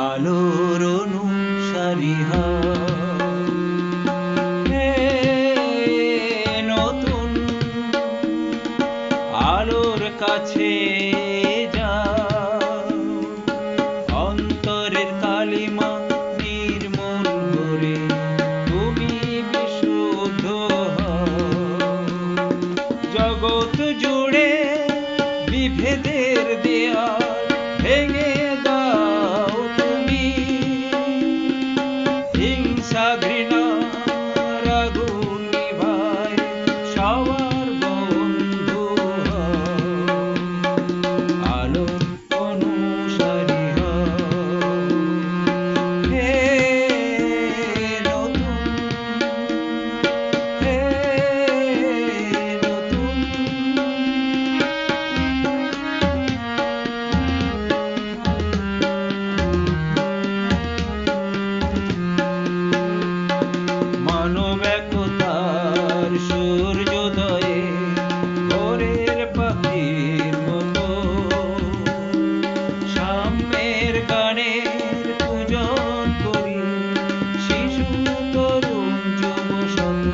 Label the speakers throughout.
Speaker 1: আলোর অনুসারী হও, হে নতুন আলোর কাছে যাও, অন্তরের কালিমা নির্মূল করে তুমি বিশুদ্ধ হও। জগৎ জুড়ে বিভেদের দেয়াল ভেঙে দাও তুমি, হিংসা ঘৃণার আগুন নিভায় সবার বন্ধু হও। আলোর অনুসারী হও, হে নতুন, হে নতুন। মানব একতার সূর্যোদয়ে ভোরের পাখির মতো, সাম্যের গানের পূজন করি শিশু তরুণ যুব শত।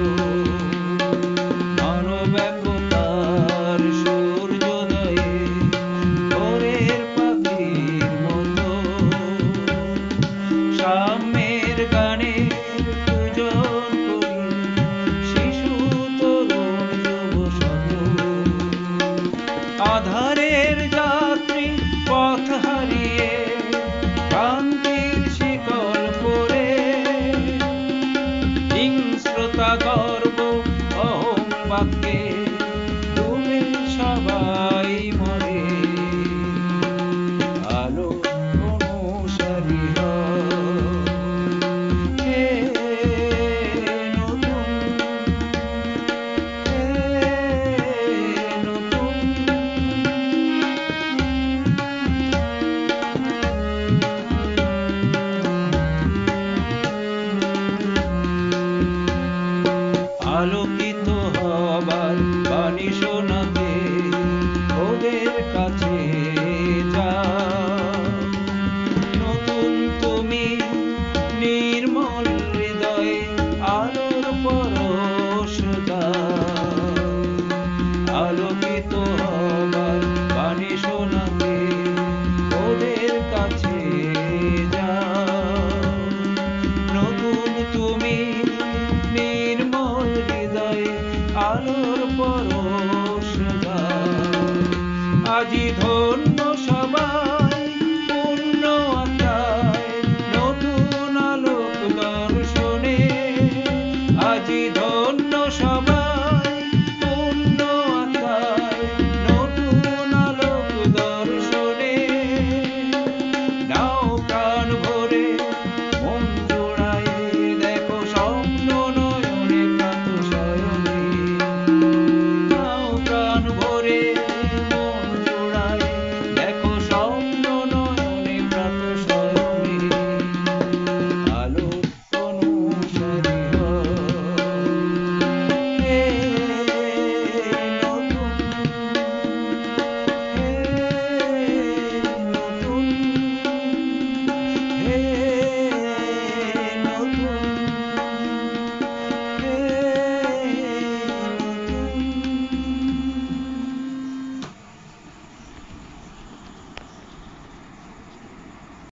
Speaker 1: মানব একতার সূর্যোদয়ে ভোরের পাখির মতো, সাম্যের গানের পূজন করি শিশু তরুণ যুব শত। আধারের যাত্রী পথ হারিয়ে ক্রান্তির শিকল পরে, হিংস্রতা গর্ব অহং বাক্যে ডুবে সবাই মরে। আলো অনুসারী হও, হে নতুন, হে নতুন। আলোকিত হবার বাণী শোনাতে ওদের কাছে যাও, নতুন তুমি নির্মল হৃদয়ে আলোর পরশ দাও। আলোকিত হবার বাণী শোনাতে ওদের কাছে যাও, নতুন তুমি নির্মল হৃদয়ে আলোর পরশ দাও। আজি ধন্য সবাই